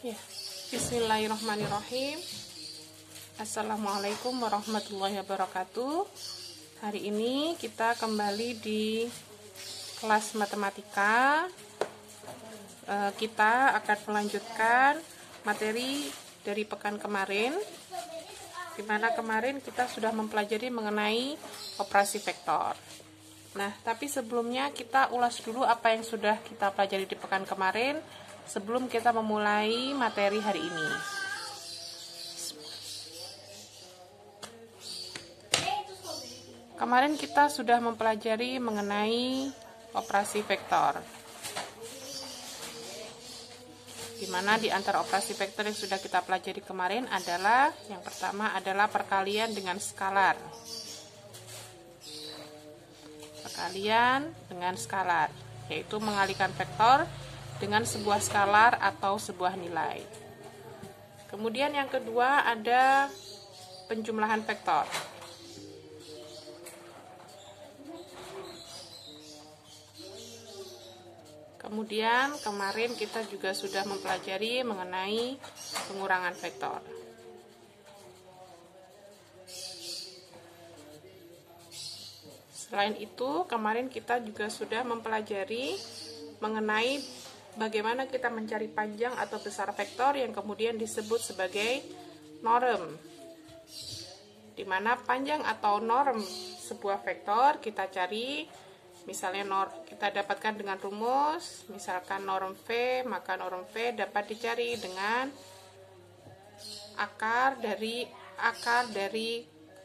Ya, Bismillahirrahmanirrahim. Assalamualaikum warahmatullahi wabarakatuh. Hari ini kita kembali di kelas matematika. Kita akan melanjutkan materi dari pekan kemarin, di mana kemarin kita sudah mempelajari mengenai operasi vektor. Nah, tapi sebelumnya kita ulas dulu apa yang sudah kita pelajari di pekan kemarin sebelum kita memulai materi hari ini. Kemarin kita sudah mempelajari mengenai operasi vektor, di mana di antara operasi vektor yang sudah kita pelajari kemarin adalah yang pertama adalah perkalian dengan skalar. Perkalian dengan skalar, yaitu mengalihkan vektor dengan sebuah skalar atau sebuah nilai. Kemudian yang kedua ada penjumlahan vektor. Kemudian kemarin kita juga sudah mempelajari mengenai pengurangan vektor. Selain itu, kemarin kita juga sudah mempelajari mengenai bagaimana kita mencari panjang atau besar vektor yang kemudian disebut sebagai norm. Di mana panjang atau norm sebuah vektor kita cari, misalnya kita dapatkan dengan rumus, misalkan norm V, maka norm V dapat dicari dengan akar dari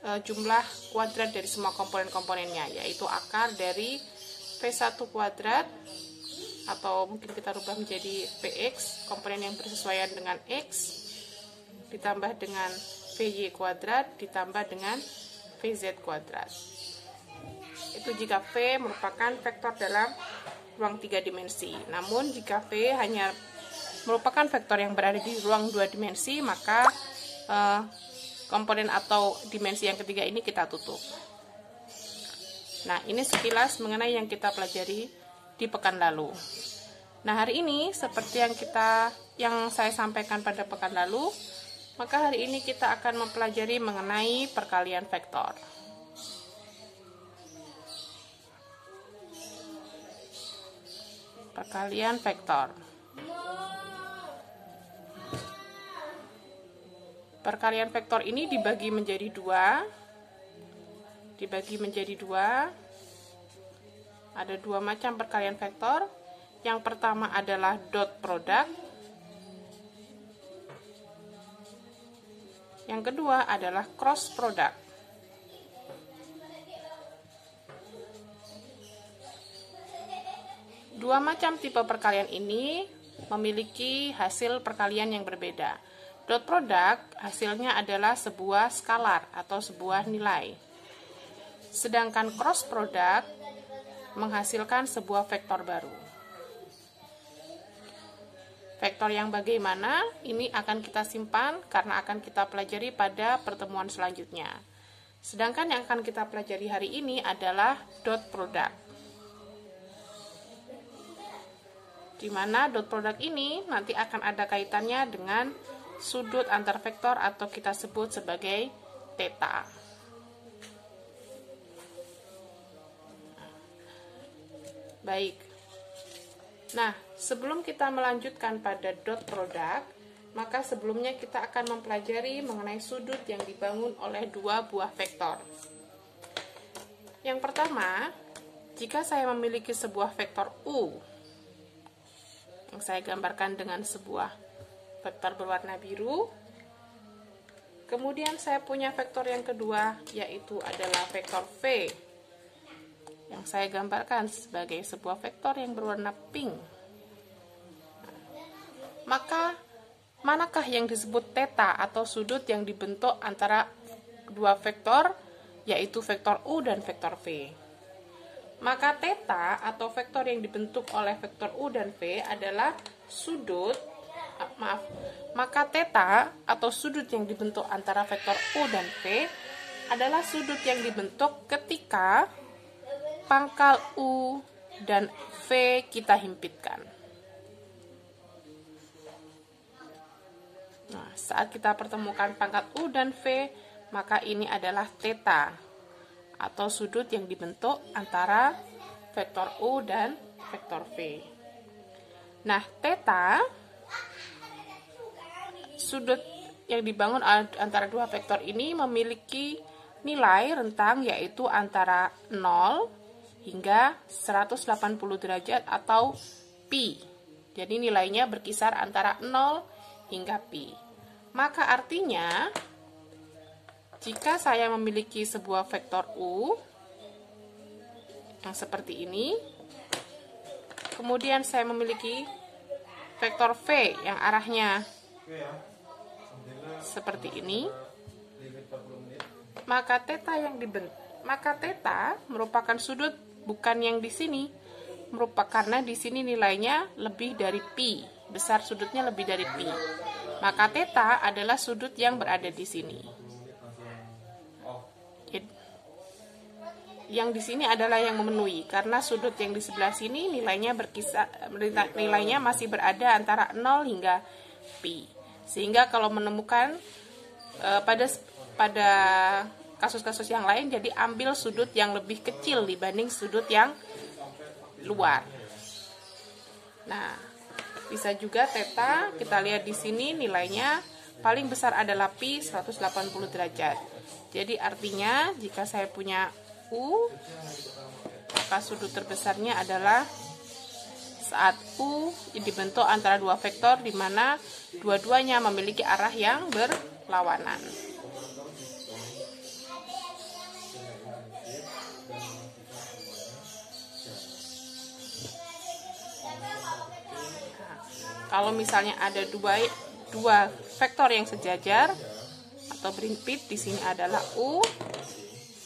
jumlah kuadrat dari semua komponen-komponennya, yaitu akar dari V1 kuadrat, atau mungkin kita rubah menjadi Px, komponen yang bersesuaian dengan X, ditambah dengan Vy kuadrat, ditambah dengan Vz kuadrat. Itu jika V merupakan vektor dalam ruang 3 dimensi. Namun jika V hanya merupakan vektor yang berada di ruang 2 dimensi, maka komponen atau dimensi yang ketiga ini kita tutup. Nah, ini sekilas mengenai yang kita pelajari di pekan lalu. Nah, hari ini seperti yang saya sampaikan pada pekan lalu, maka hari ini kita akan mempelajari mengenai perkalian vektor. Perkalian vektor. Perkalian vektor ini dibagi menjadi dua. Ada dua macam perkalian vektor. Yang pertama adalah dot product. Yang kedua adalah cross product. Dua macam tipe perkalian ini memiliki hasil perkalian yang berbeda. Dot product hasilnya adalah sebuah skalar atau sebuah nilai. Sedangkan cross product menghasilkan sebuah vektor baru. Vektor yang bagaimana ini akan kita simpan karena akan kita pelajari pada pertemuan selanjutnya. Sedangkan yang akan kita pelajari hari ini adalah dot product. Di mana dot product ini nanti akan ada kaitannya dengan sudut antar vektor atau kita sebut sebagai theta. Baik. Nah, sebelum kita melanjutkan pada dot product, maka sebelumnya kita akan mempelajari mengenai sudut yang dibangun oleh dua buah vektor. Yang pertama, jika saya memiliki sebuah vektor U, yang saya gambarkan dengan sebuah vektor berwarna biru, kemudian saya punya vektor yang kedua, yaitu adalah vektor V, yang saya gambarkan sebagai sebuah vektor yang berwarna pink. Maka, manakah yang disebut theta atau sudut yang dibentuk antara dua vektor, yaitu vektor U dan vektor V? Maka theta atau vektor yang dibentuk oleh vektor U dan V adalah maka theta atau sudut yang dibentuk antara vektor U dan V adalah sudut yang dibentuk ketika pangkal U dan V kita himpitkan. Nah, saat kita pertemukan pangkat U dan V, maka ini adalah theta, atau sudut yang dibentuk antara vektor U dan vektor V. Nah, theta, sudut yang dibangun antara dua vektor ini memiliki nilai rentang yaitu antara 0 hingga 180 derajat atau pi. Jadi nilainya berkisar antara 0 hingga pi. Maka artinya jika saya memiliki sebuah vektor U yang seperti ini, kemudian saya memiliki vektor V yang arahnya seperti ini, maka theta merupakan sudut bukan yang di sini, karena di sini nilainya lebih dari pi, besar sudutnya lebih dari pi. Maka theta adalah sudut yang berada di sini. Yang di sini adalah yang memenuhi, karena sudut yang di sebelah sini nilainya masih berada antara 0 hingga pi. Sehingga kalau menemukan pada kasus-kasus yang lain, jadi ambil sudut yang lebih kecil dibanding sudut yang luar. Nah, bisa juga theta, kita lihat di sini nilainya paling besar adalah pi 180 derajat. Jadi artinya jika saya punya U, maka sudut terbesarnya adalah saat U dibentuk antara dua vektor di mana dua-duanya memiliki arah yang berlawanan. Kalau misalnya ada dua vektor yang sejajar atau berimpit, di sini adalah U,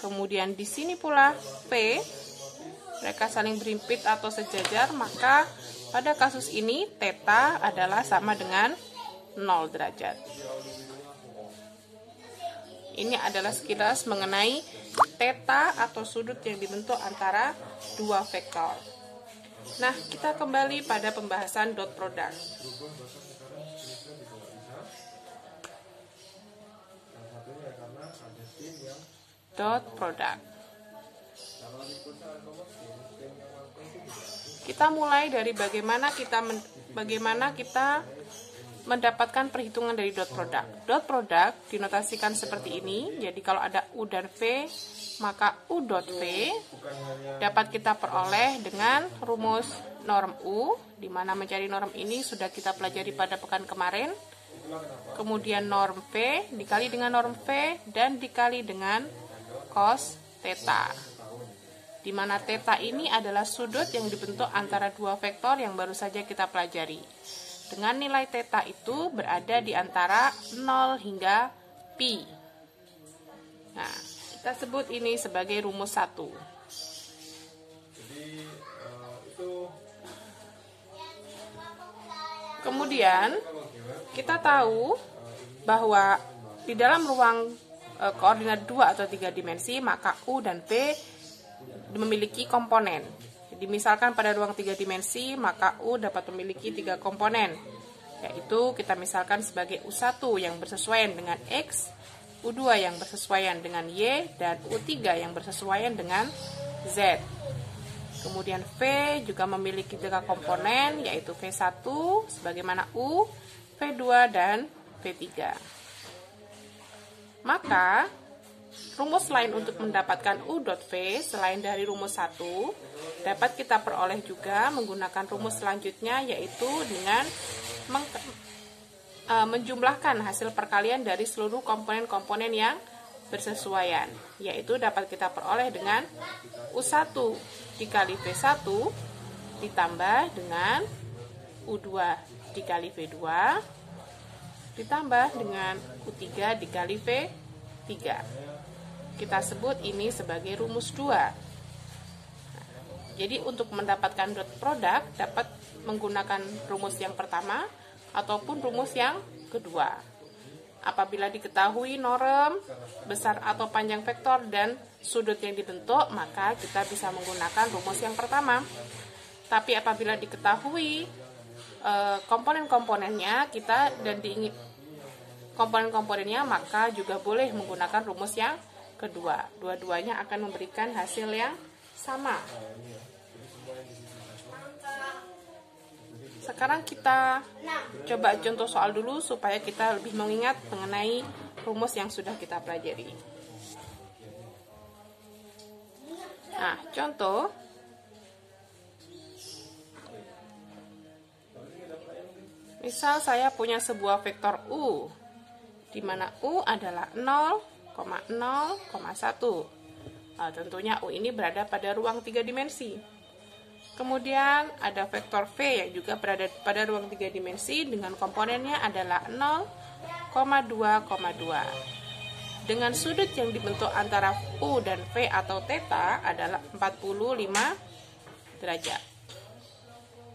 kemudian di sini pula V, mereka saling berimpit atau sejajar, maka pada kasus ini theta adalah sama dengan 0 derajat. Ini adalah sekilas mengenai theta atau sudut yang dibentuk antara dua vektor. Nah, kita kembali pada pembahasan dot product. Dot product. Kita mulai dari bagaimana kita mendapatkan perhitungan dari dot product. Dot product dinotasikan seperti ini. Jadi kalau ada U dan V, maka U dot V dapat kita peroleh dengan rumus norm U, di mana mencari norm ini sudah kita pelajari pada pekan kemarin. Kemudian norm V dikali dengan norm V dan dikali dengan cos theta, di mana theta ini adalah sudut yang dibentuk antara dua vektor yang baru saja kita pelajari. Dengan nilai theta itu berada di antara 0 hingga pi. Nah, kita sebut ini sebagai rumus 1. Kemudian kita tahu bahwa di dalam ruang koordinat 2 atau 3 dimensi, maka U dan V memiliki komponen. Jadi misalkan pada ruang 3 dimensi, maka U dapat memiliki 3 komponen, yaitu kita misalkan sebagai U1 yang bersesuaian dengan X, U2 yang bersesuaian dengan Y, dan U3 yang bersesuaian dengan Z. Kemudian V juga memiliki 3 komponen, yaitu V1 sebagaimana U, V2, dan V3. Maka rumus lain untuk mendapatkan U dot V selain dari rumus 1 dapat kita peroleh juga menggunakan rumus selanjutnya, yaitu dengan menjumlahkan hasil perkalian dari seluruh komponen-komponen yang bersesuaian, yaitu dapat kita peroleh dengan U1 dikali V1 ditambah dengan U2 dikali V2 ditambah dengan U3 dikali V3. Kita sebut ini sebagai rumus 2. Jadi untuk mendapatkan dot product dapat menggunakan rumus yang pertama ataupun rumus yang kedua. Apabila diketahui norm, besar atau panjang vektor, dan sudut yang dibentuk, maka kita bisa menggunakan rumus yang pertama. Tapi apabila diketahui komponen-komponennya komponen-komponennya, maka juga boleh menggunakan rumus yang kedua. Dua-duanya akan memberikan hasil yang sama. Sekarang kita coba contoh soal dulu supaya kita lebih mengingat mengenai rumus yang sudah kita pelajari. Nah, contoh. Misal saya punya sebuah vektor U, di mana U adalah 0,0,1. Nah, tentunya U ini berada pada ruang 3 dimensi. Kemudian ada vektor V yang juga berada pada ruang 3 dimensi dengan komponennya adalah 0,2,2. Dengan sudut yang dibentuk antara U dan V atau θ adalah 45 derajat.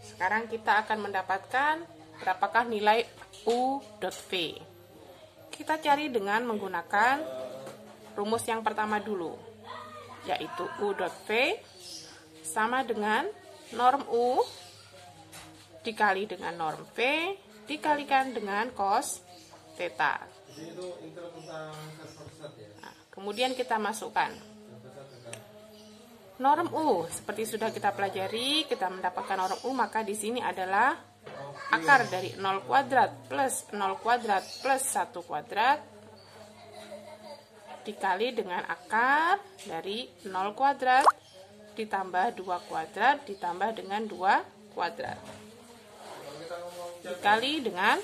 Sekarang kita akan mendapatkan berapakah nilai U dot V. Kita cari dengan menggunakan rumus yang pertama dulu, yaitu U dot V sama dengan norm U dikali dengan norm V dikalikan dengan cos theta. Nah, kemudian kita masukkan norm U. Seperti sudah kita pelajari, kita mendapatkan norm U, maka di sini adalah akar dari 0 kuadrat plus 0 kuadrat plus 1 kuadrat dikali dengan akar dari 0 kuadrat ditambah 2 kuadrat ditambah dengan 2 kuadrat dikali dengan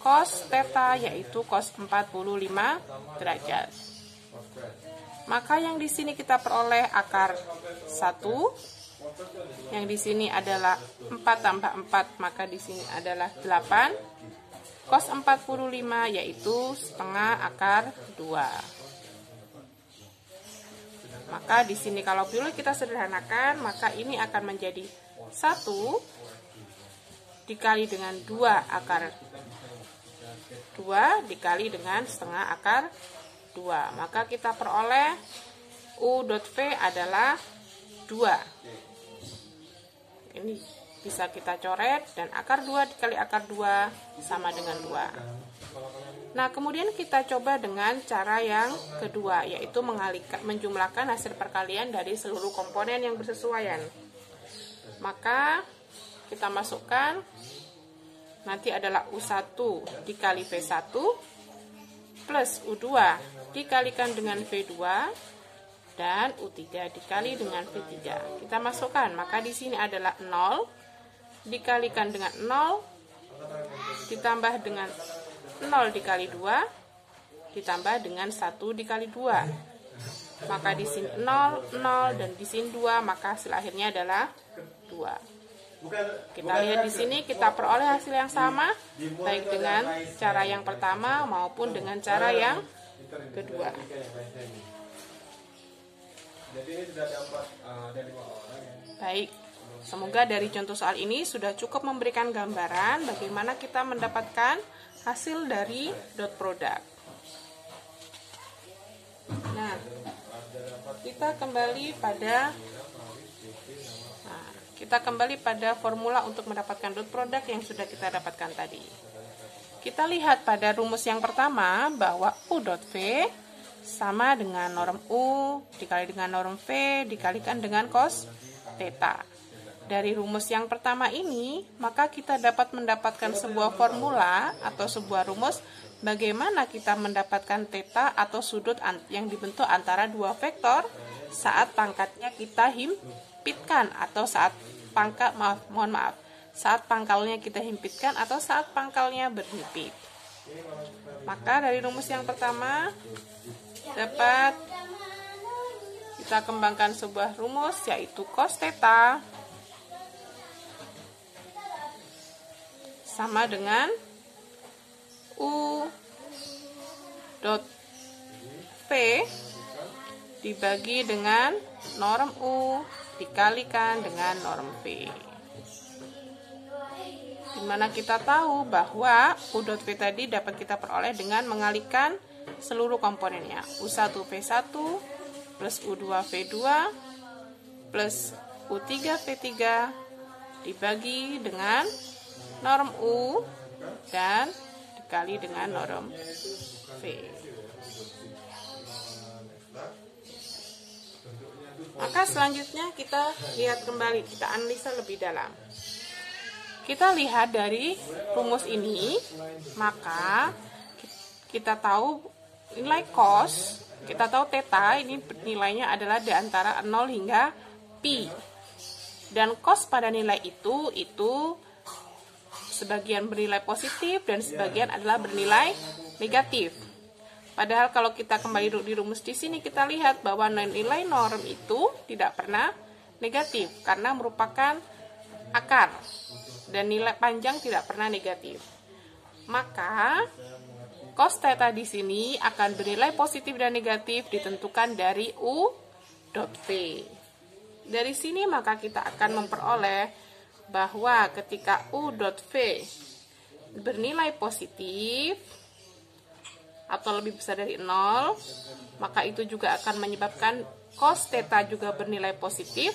cos theta, yaitu cos 45 derajat. Maka yang di sini kita peroleh akar 1. Yang di sini adalah 4 tambah 4, maka di sini adalah 8. Cos 45 yaitu setengah akar 2. Maka di sini kalau boleh kita sederhanakan, maka ini akan menjadi 1 dikali dengan 2 akar 2 dikali dengan setengah akar 2. Maka kita peroleh U dot V adalah 2. Ini bisa kita coret, dan akar 2 dikali akar 2 sama dengan 2. Nah, kemudian kita coba dengan cara yang kedua, yaitu menjumlahkan hasil perkalian dari seluruh komponen yang bersesuaian. Maka kita masukkan, nanti adalah U1 dikali V1 plus U2 dikalikan dengan V2 dan U3 dikali dengan V3. Kita masukkan, maka di sini adalah 0 dikalikan dengan 0 ditambah dengan 0 dikali 2 ditambah dengan 1 dikali 2. Maka di sini 0, 0 dan di sini 2, maka hasil akhirnya adalah 2. Kita lihat di sini, kita peroleh hasil yang sama baik dengan cara yang pertama maupun dengan cara yang kedua. Baik, semoga dari contoh soal ini sudah cukup memberikan gambaran bagaimana kita mendapatkan hasil dari dot product. Nah, kita kembali pada formula untuk mendapatkan dot product yang sudah kita dapatkan tadi. Kita lihat pada rumus yang pertama bahwa U dot V sama dengan norm U dikali dengan norm V dikalikan dengan cos theta. Dari rumus yang pertama ini, maka kita dapat mendapatkan sebuah formula atau sebuah rumus bagaimana kita mendapatkan theta atau sudut yang dibentuk antara dua vektor saat pangkatnya kita himpitkan atau saat saat pangkalnya kita himpitkan atau saat pangkalnya berhimpit. Maka dari rumus yang pertama dapat kita kembangkan sebuah rumus, yaitu cos theta sama dengan U dot V dibagi dengan norm U dikalikan dengan norm V. Dimana kita tahu bahwa U dot V tadi dapat kita peroleh dengan mengalihkan seluruh komponennya. U1 V1 plus U2 V2 plus U3 V3 dibagi dengan norm U dan dikali dengan norm V. Maka selanjutnya kita lihat kembali, kita analisa lebih dalam. Kita lihat dari rumus ini, maka kita tahu nilai cos, kita tahu theta ini nilainya adalah di antara 0 hingga pi. Dan cos pada nilai itu sebagian bernilai positif dan sebagian adalah bernilai negatif. Padahal kalau kita kembali di rumus di sini, kita lihat bahwa nilai norm itu tidak pernah negatif karena merupakan akar dan nilai panjang tidak pernah negatif. Maka cos theta di sini akan bernilai positif dan negatif ditentukan dari U dot V. Dari sini maka kita akan memperoleh bahwa ketika U dot V bernilai positif atau lebih besar dari 0, maka itu juga akan menyebabkan cos theta juga bernilai positif.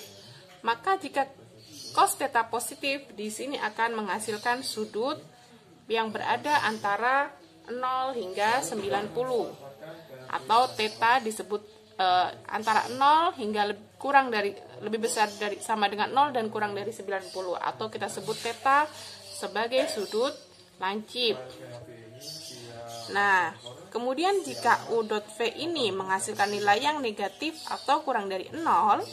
Maka jika cos theta positif, di sini akan menghasilkan sudut yang berada antara 0 hingga 90, atau theta disebut antara 0 hingga lebih besar dari sama dengan 0 dan kurang dari 90, atau kita sebut theta sebagai sudut lancip. Nah, kemudian jika U dot V ini menghasilkan nilai yang negatif atau kurang dari 0,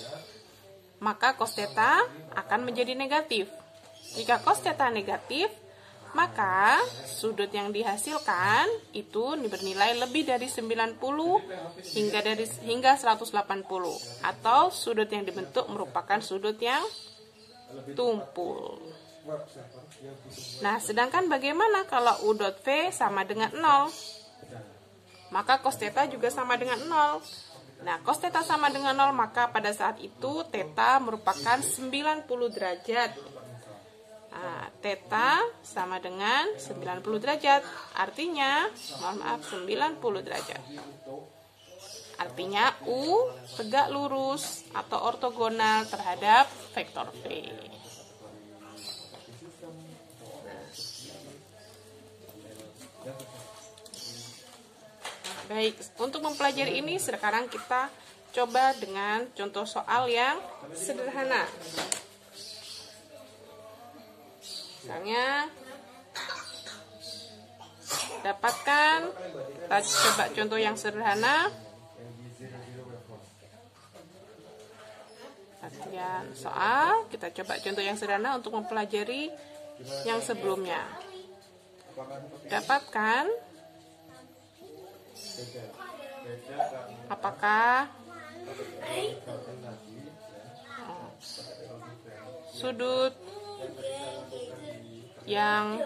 maka cos theta akan menjadi negatif. Jika cos theta negatif, maka sudut yang dihasilkan itu bernilai lebih dari 90 hingga 180, atau sudut yang dibentuk merupakan sudut yang tumpul. Nah, sedangkan bagaimana kalau U dot V sama dengan 0? Maka cos theta juga sama dengan 0. Nah, cos theta sama dengan 0, maka pada saat itu theta merupakan 90 derajat. Nah, theta sama dengan 90 derajat. Artinya, 90 derajat. Artinya U tegak lurus atau ortogonal terhadap vektor V. Baik, untuk mempelajari ini sekarang kita coba dengan contoh soal yang sederhana. Misalnya, dapatkan, kita coba contoh yang sederhana. Latihan soal, kita coba contoh yang sederhana untuk mempelajari yang sebelumnya. Dapatkan apakah sudut yang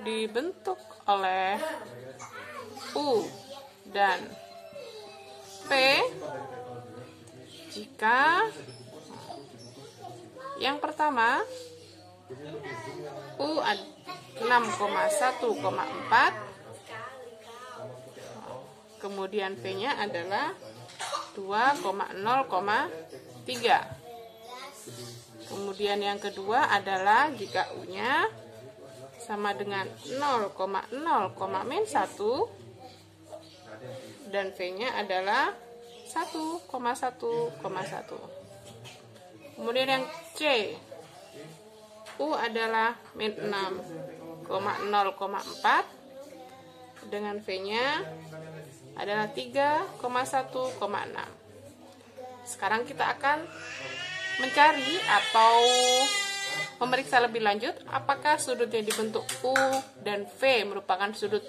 dibentuk oleh U dan P jika yang pertama U 6,1,4, kemudian V-nya adalah 2,0,3. Kemudian yang kedua adalah jika U-nya sama dengan 0,0,-1 dan V-nya adalah 1,1,1. Kemudian yang C, U adalah min 6,0,4 dengan V-nya adalah 3,1,6. Sekarang kita akan mencari atau memeriksa lebih lanjut apakah sudut yang dibentuk U dan V merupakan sudut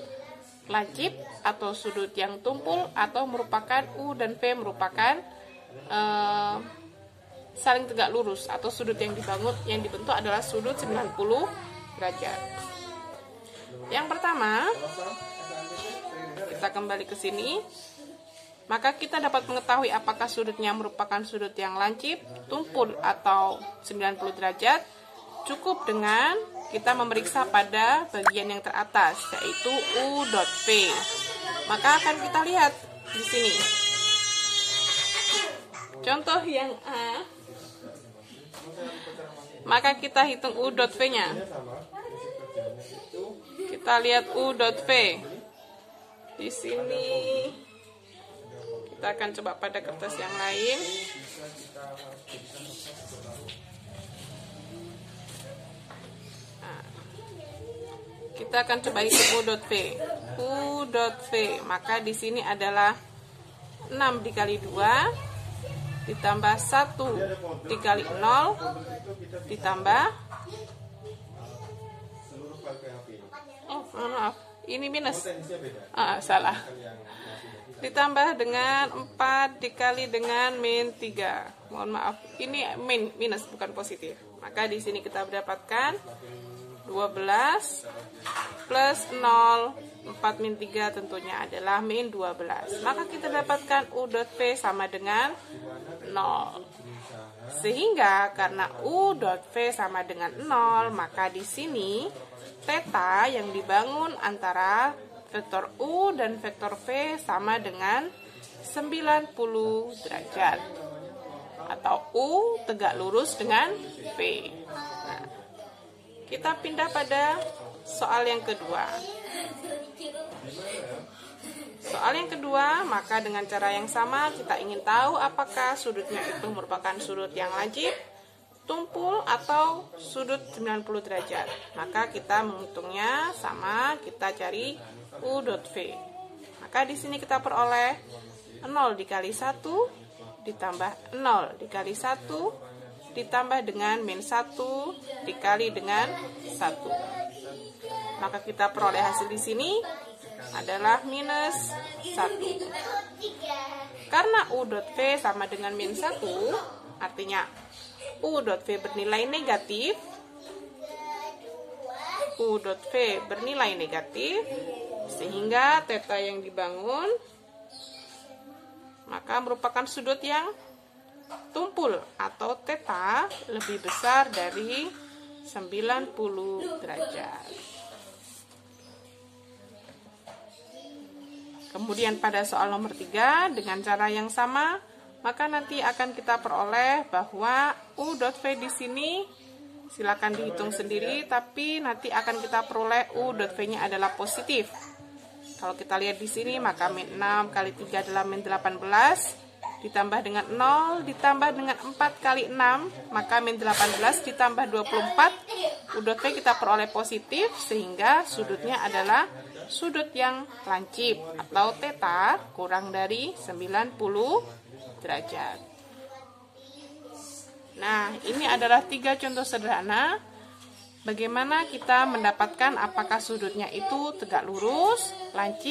lancip atau sudut yang tumpul, atau merupakan U dan V merupakan saling tegak lurus, atau sudut yang dibentuk adalah sudut 90 derajat. Yang pertama, kita kembali ke sini, maka kita dapat mengetahui apakah sudutnya merupakan sudut yang lancip, tumpul, atau 90 derajat. Cukup dengan kita memeriksa pada bagian yang teratas, yaitu U dot V. Maka akan kita lihat di sini. Contoh yang A, maka kita hitung U dot V-nya. Kita lihat U dot V. Di sini kita akan coba pada kertas yang lain. Nah, kita akan coba hitung U dot V. U dot V, maka di sini adalah 6 dikali 2 ditambah 1 dikali 0 ditambah maaf, ini minus. Salah. Ditambah dengan 4 dikali dengan min 3. Mohon maaf, ini minus bukan positif. Maka di sini kita mendapatkan 12 plus 0, 4 min 3 tentunya adalah min 12. Maka kita dapatkan U dot V sama dengan 0. Sehingga karena U dot V sama dengan 0, maka di sini theta yang dibangun antara vektor U dan vektor V sama dengan 90 derajat. Atau U tegak lurus dengan V. Nah, kita pindah pada soal yang kedua. Soal yang kedua, maka dengan cara yang sama kita ingin tahu apakah sudutnya itu merupakan sudut yang lancip, tumpul, atau sudut 90 derajat. Maka kita menghitungnya sama, kita cari U dot V. Maka di sini kita peroleh 0 dikali 1 ditambah 0 dikali 1 ditambah dengan min 1 dikali dengan 1. Maka kita peroleh hasil di sini adalah minus 1. Karena U dot V sama dengan min 1, artinya U dot V bernilai negatif. U dot V bernilai negatif, sehingga theta yang dibangun maka merupakan sudut yang tumpul atau theta lebih besar dari 90 derajat. Kemudian pada soal nomor 3 dengan cara yang sama, maka nanti akan kita peroleh bahwa U dot V di sini silakan dihitung sendiri, tapi nanti akan kita peroleh U dot V-nya adalah positif. Kalau kita lihat di sini, maka min 6 kali 3 adalah min 18 ditambah dengan 0 ditambah dengan 4 kali 6, maka min 18 ditambah 24. U dot V kita peroleh positif, sehingga sudutnya adalah sudut yang lancip atau theta kurang dari 90 derajat. Nah, ini adalah 3 contoh sederhana bagaimana kita mendapatkan apakah sudutnya itu tegak lurus, lancip,